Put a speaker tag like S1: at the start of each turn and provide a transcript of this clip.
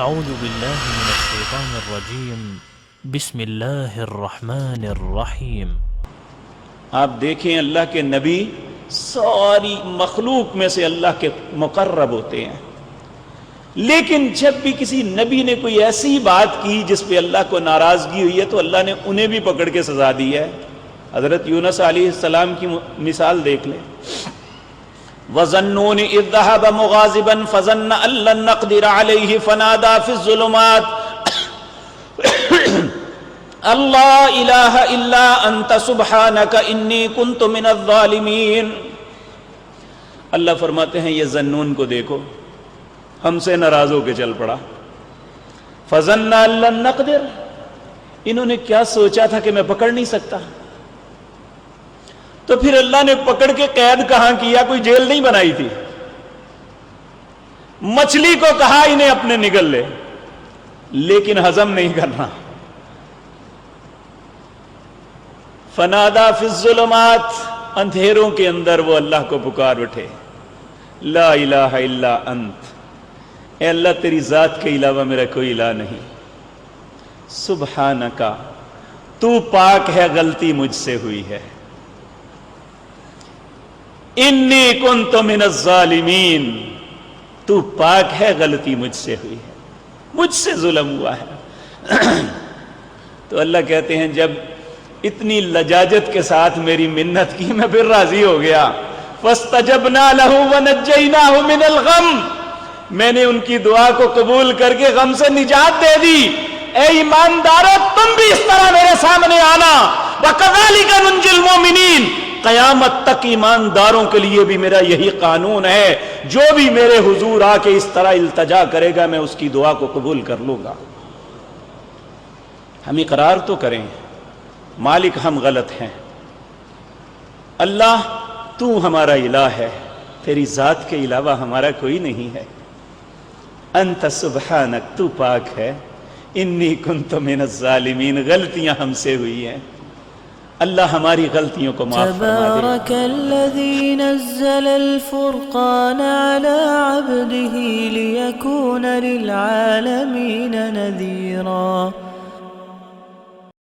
S1: اعوذ باللہ من الشیطان الرجیم بسم اللہ الرحمن الرحیم۔
S2: آپ دیکھیں اللہ کے نبی ساری مخلوق میں سے اللہ کے مقرب ہوتے ہیں، لیکن جب بھی کسی نبی نے کوئی ایسی بات کی جس پہ اللہ کو ناراضگی ہوئی ہے تو اللہ نے انہیں بھی پکڑ کے سزا دی ہے۔ حضرت یونس علیہ السلام کی مثال دیکھ لیں۔ وَظَنُّونِ إِذْ ذَهَبَ مُغَاضِبًا فَظَنَّ أَن لَّن نَّقْدِرَ عَلَيْهِ فَنَادَىٰ فِي الظُّلُمَاتِ اللَّا إِلَٰهَ إِلَّا أَنتَ سُبْحَانَكَ إِنِّي كُنتُ مِنَ الظَّالِمِينَ۔ اللہ فرماتے ہیں یہ ذنون کو دیکھو، ہم سے ناراض ہو کے چل پڑا۔ فَظَنَّ أَن لَّن نَّقْدِرَ، انہوں نے کیا سوچا تھا کہ میں پکڑ نہیں سکتا، تو پھر اللہ نے پکڑ کے قید کہاں کیا؟ کوئی جیل نہیں بنائی تھی۔ مچھلی کو کہا انہیں اپنے نگل لے، لیکن ہضم نہیں کرنا۔ فنادا فی الظلمات، اندھیروں کے اندر وہ اللہ کو پکار اٹھے، لا الہ الا انت، اے اللہ تیری ذات کے علاوہ میرا کوئی الہ نہیں، سبحانکا، تو پاک ہے، غلطی مجھ سے ہوئی ہے، انی کنت من الظالمین، تو پاک ہے، غلطی مجھ سے ہوئی ہے، مجھ سے ظلم ہوا ہے۔ تو اللہ کہتے ہیں جب اتنی لجاجت کے ساتھ میری منت کی میں پھر راضی ہو گیا۔ فَاسْتَجَبْنَا لَهُ وَنَجَّيْنَاهُ مِنَ الْغَمِّ، میں نے ان کی دعا کو قبول کر کے غم سے نجات دے دی۔ اے ایماندارو تم بھی اس طرح میرے سامنے آنا، وَكَذَلِكَ نُنْجِي الْمُؤْمِنِينَ، قیامت تک ایمانداروں کے لیے بھی میرا یہی قانون ہے، جو بھی میرے حضور آ کے اس طرح التجا کرے گا میں اس کی دعا کو قبول کر لوں گا۔ ہم اقرار تو کریں مالک ہم غلط ہیں، اللہ تو ہمارا الہ ہے، تیری ذات کے علاوہ ہمارا کوئی نہیں ہے، انت سبحانک، تو پاک ہے، انی کنت من الظالمین، غلطیاں ہم سے ہوئی ہیں، اللہ ہماری غلطیوں کو معاف فرما دے۔
S3: تبارک الذی نزل الفرقان على عبده لیکون للعالمین نذیرا۔